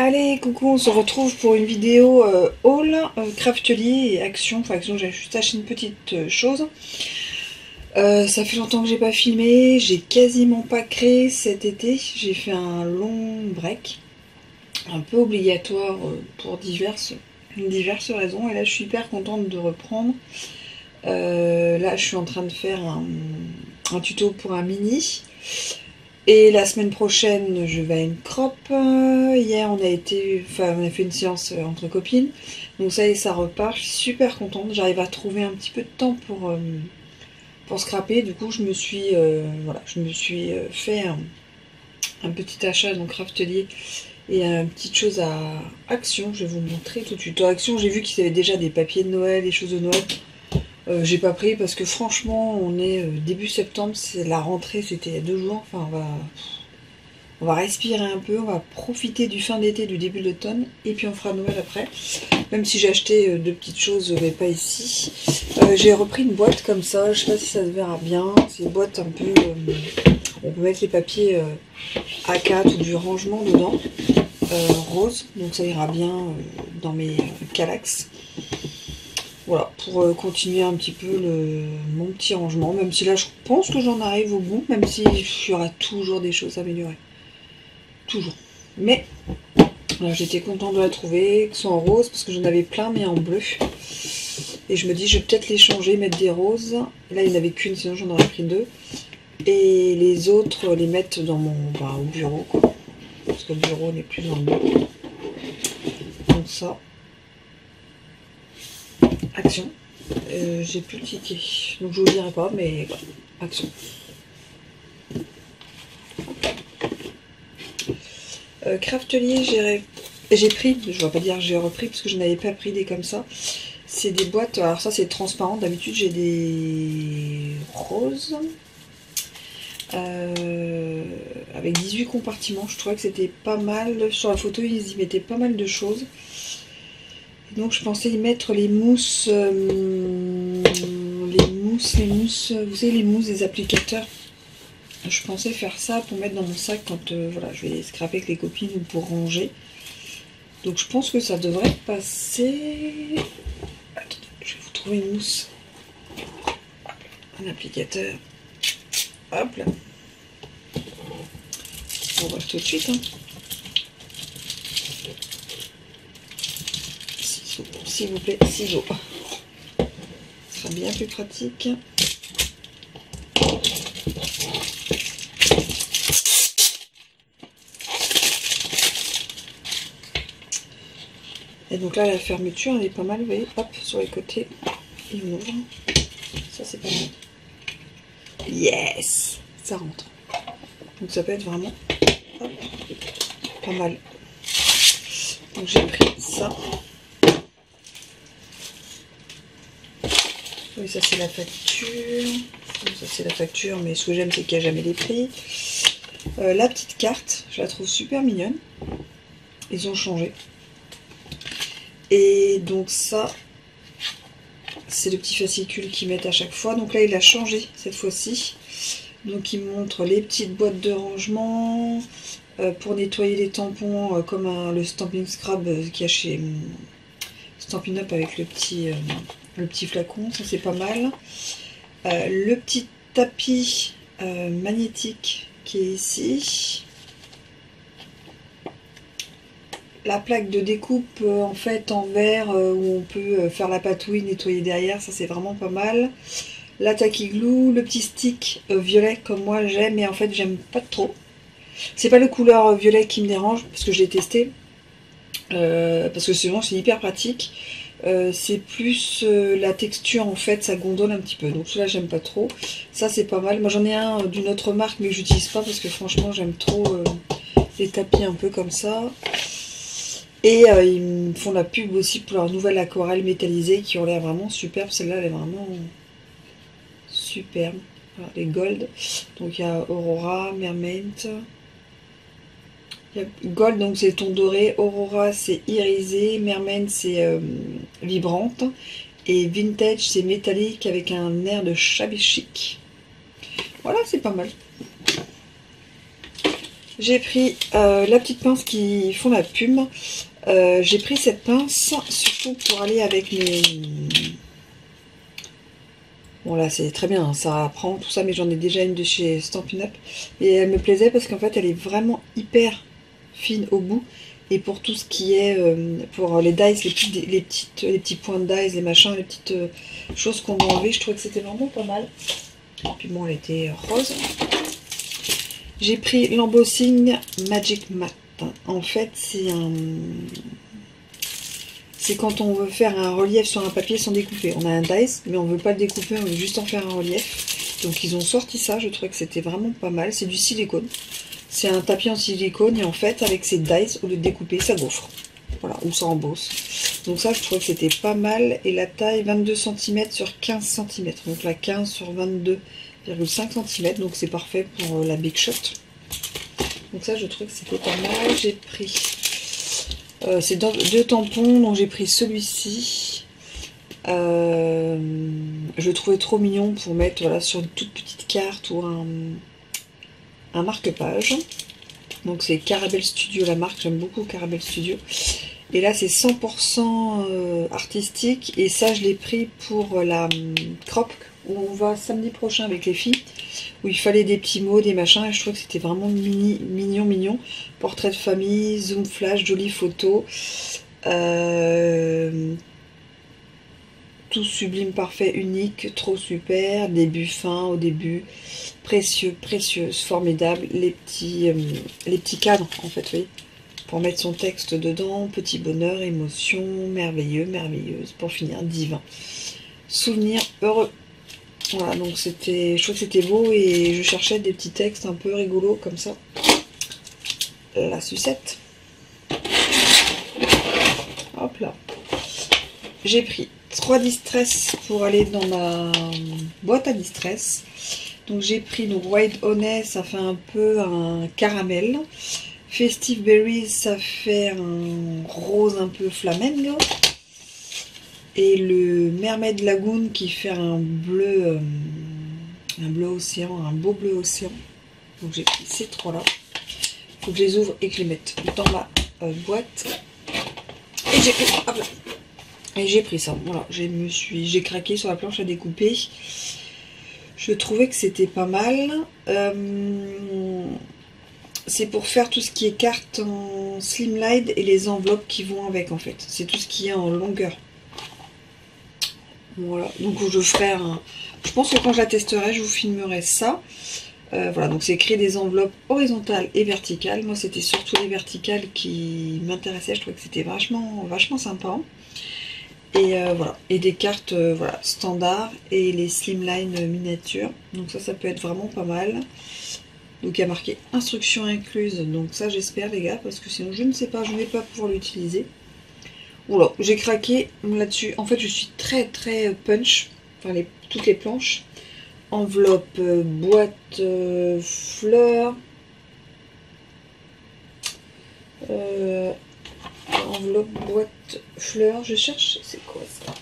Allez, coucou, on se retrouve pour une vidéo haul, craftelier et action. Enfin, action, j'ai juste acheté une petite chose. Ça fait longtemps que j'ai pas filmé, j'ai quasiment pas créé cet été. J'ai fait un long break, un peu obligatoire pour diverses raisons. Et là, je suis hyper contente de reprendre. Là, je suis en train de faire un tuto pour un mini. Et la semaine prochaine, je vais à une crop. Hier, on a fait une séance entre copines. Donc ça y est, ça repart. Je suis super contente. J'arrive à trouver un petit peu de temps pour scraper. Du coup, je me suis fait un petit achat donc craftelier et une petite chose à Action. Je vais vous montrer tout de suite. À Action, j'ai vu qu'ils avaient déjà des papiers de Noël, des choses de Noël. J'ai pas pris parce que franchement, on est début septembre, c'est la rentrée, c'était il y a 2 jours. Enfin, on va respirer un peu, on va profiter du fin d'été, du début de l'automne, et puis on fera Noël après. Même si j'ai acheté 2 petites choses, mais pas ici. J'ai repris une boîte comme ça, je sais pas si ça se verra bien. C'est une boîte un peu... on peut mettre les papiers A4 ou du rangement dedans, rose, donc ça ira bien dans mes Kallax. Voilà, pour continuer un petit peu mon petit rangement, même si là je pense que j'en arrive au bout, même si il y aura toujours des choses à améliorer. Toujours. Mais j'étais contente de la trouver, que ce soit en rose, parce que j'en avais plein, mais en bleu. Et je me dis, je vais peut-être les changer, mettre des roses. Là, il n'y en avait qu'une, sinon j'en aurais pris 2. Et les autres, les mettre dans mon au bureau, quoi. Parce que le bureau n'est plus dans le bleu. Donc ça. Action. J'ai plus le ticket, donc je vous le dirai pas, mais voilà, Action. Craftelier, j'ai pris, je ne vais pas dire j'ai repris parce que je n'avais pas pris des comme ça. C'est des boîtes, alors ça c'est transparent, d'habitude j'ai des roses avec 18 compartiments. Je trouvais que c'était pas mal, sur la photo ils y mettaient pas mal de choses. Donc je pensais y mettre les mousses, vous savez les mousses des applicateurs. Je pensais faire ça pour mettre dans mon sac quand voilà, je vais scraper avec les copines ou pour ranger. Donc je pense que ça devrait passer. Attendez, je vais vous trouver une mousse. Un applicateur. Hop là. On va tout de suite. Hein. S'il vous plaît, ciseaux. Ce sera bien plus pratique. Et donc là, la fermeture, elle est pas mal, vous voyez, hop, sur les côtés, et on ouvre. Ça, c'est pas mal. Yes! Ça rentre. Donc ça peut être vraiment hop, pas mal. Donc j'ai pris ça. Oui, ça c'est la facture. Ça c'est la facture, mais ce que j'aime, c'est qu'il n'y a jamais les prix. La petite carte, je la trouve super mignonne. Ils ont changé. Et donc ça, c'est le petit fascicule qu'ils mettent à chaque fois. Donc là, il a changé cette fois-ci. Donc il montre les petites boîtes de rangement pour nettoyer les tampons comme le Stampin' Scrub qu'il y a chez Stampin' Up avec le petit flacon. Ça, c'est pas mal. Le petit tapis magnétique qui est ici. La plaque de découpe en fait en verre où on peut faire la patouille, nettoyer derrière, ça c'est vraiment pas mal. La tacky glue, le petit stick violet comme moi j'aime, mais en fait j'aime pas trop. C'est pas le couleur violet qui me dérange parce que je l'ai testé, parce que sinon c'est hyper pratique. C'est plus la texture en fait, ça gondole un petit peu, donc celui-là j'aime pas trop. Ça c'est pas mal. Moi j'en ai un d'une autre marque mais que j'utilise pas parce que franchement j'aime trop les tapis un peu comme ça. Et ils me font la pub aussi pour leur nouvelle aquarelle métallisée qui ont l'air vraiment superbe. Celle-là, elle est vraiment superbe. Voilà, les gold. Donc il y a Aurora, Mermaid. Il y a gold, donc c'est ton doré. Aurora, c'est irisé. Mermaid, c'est vibrante. Et vintage, c'est métallique avec un air de shabby chic. Voilà, c'est pas mal. J'ai pris la petite pince qui font la pub. J'ai pris cette pince surtout pour aller avec mes... Bon là c'est très bien, hein, ça prend tout ça, mais j'en ai déjà une de chez Stampin' Up. Et elle me plaisait parce qu'en fait elle est vraiment hyper fine au bout. Et pour tout ce qui est, pour les dies, les petits points de dies, les machins, les petites choses qu'on doit enlever, je trouvais que c'était vraiment pas mal. Et puis bon, elle était rose. J'ai pris l'embossing Magic Matte. En fait, c'est quand on veut faire un relief sur un papier sans découper. On a un dies, mais on veut pas le découper, on veut juste en faire un relief. Donc ils ont sorti ça, je trouvais que c'était vraiment pas mal. C'est du silicone. C'est un tapis en silicone et en fait, avec ces dies, au lieu de découper, ça gaufre. Voilà, ou ça embosse. Donc ça, je trouvais que c'était pas mal. Et la taille, 22 cm sur 15 cm. Donc la 15 sur 22,5 cm. Donc c'est parfait pour la Big Shot. Donc ça, je trouve que c'était pas mal. J'ai pris... c'est deux tampons, donc j'ai pris celui-ci. Je le trouvais trop mignon pour mettre voilà, sur une toute petite carte ou un marque-page. Donc c'est Caramel Studio la marque, j'aime beaucoup Caramel Studio. Et là c'est 100% artistique et ça je l'ai pris pour la crop où on va samedi prochain avec les filles, où il fallait des petits mots, des machins, et je trouve que c'était vraiment mignon. Portrait de famille, zoom flash, jolie photo. Tout sublime, parfait, unique, trop super, début, fin, au début, précieux, précieuse, formidable, les petits cadres, en fait, oui, pour mettre son texte dedans, petit bonheur, émotion, merveilleux, merveilleuse, pour finir, divin, souvenir, heureux. Voilà, donc c'était, je trouve que c'était beau et je cherchais des petits textes un peu rigolos comme ça. La sucette. Hop là. J'ai pris 3 distress pour aller dans ma boîte à distress. Donc j'ai pris donc White Honey, ça fait un peu un caramel. Festive Berries, ça fait un rose un peu flamengo. Et le Mermaid Lagoon qui fait un bleu océan, un beau bleu océan. Donc j'ai pris ces trois-là. Il faut que je les ouvre et que je les mette dans ma boîte. Et j'ai pris... Hop là. Et j'ai pris ça, voilà, j'ai craqué sur la planche à découper. Je trouvais que c'était pas mal. C'est pour faire tout ce qui est carte en slimline et les enveloppes qui vont avec en fait. C'est tout ce qui est en longueur. Voilà, donc je ferai un... Je pense que quand je la testerai, je vous filmerai ça. Voilà, donc c'est créer des enveloppes horizontales et verticales. Moi, c'était surtout les verticales qui m'intéressaient. Je trouvais que c'était vachement sympa. Et voilà, et des cartes voilà, standards et les slimline miniatures. Donc ça peut être vraiment pas mal. Donc il y a marqué instructions incluses. Donc ça j'espère les gars, parce que sinon je ne sais pas, je ne vais pas pouvoir l'utiliser. Oula, j'ai craqué là-dessus. En fait je suis très punch. Enfin toutes les planches. Enveloppe, boîte, fleurs. Enveloppe, boîte, fleurs, je cherche, c'est quoi ça?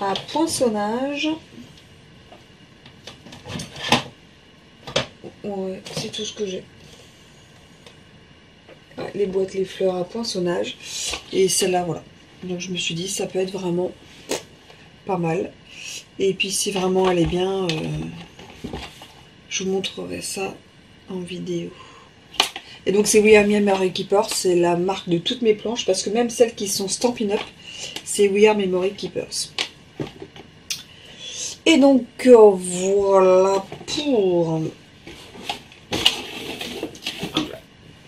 À poinçonnage. Ouais, c'est tout ce que j'ai. Ouais, les boîtes, les fleurs à poinçonnage. Et celle-là, voilà. Donc je me suis dit, ça peut être vraiment pas mal. Et puis si vraiment elle est bien... je vous montrerai ça en vidéo. Et donc c'est We Are Memory Keepers, c'est la marque de toutes mes planches, parce que même celles qui sont Stampin' Up, c'est We Are Memory Keepers. Et donc voilà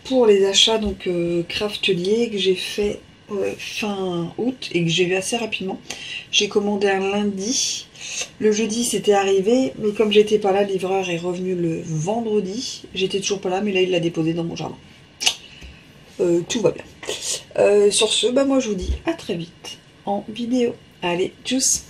pour les achats donc Craftelier que j'ai fait fin août et que j'ai vu assez rapidement. J'ai commandé un lundi. Le jeudi c'était arrivé, mais comme j'étais pas là, le livreur est revenu le vendredi. J'étais toujours pas là, mais là il l'a déposé dans mon jardin. Tout va bien. Sur ce, bah moi je vous dis à très vite en vidéo. Allez, tchuss!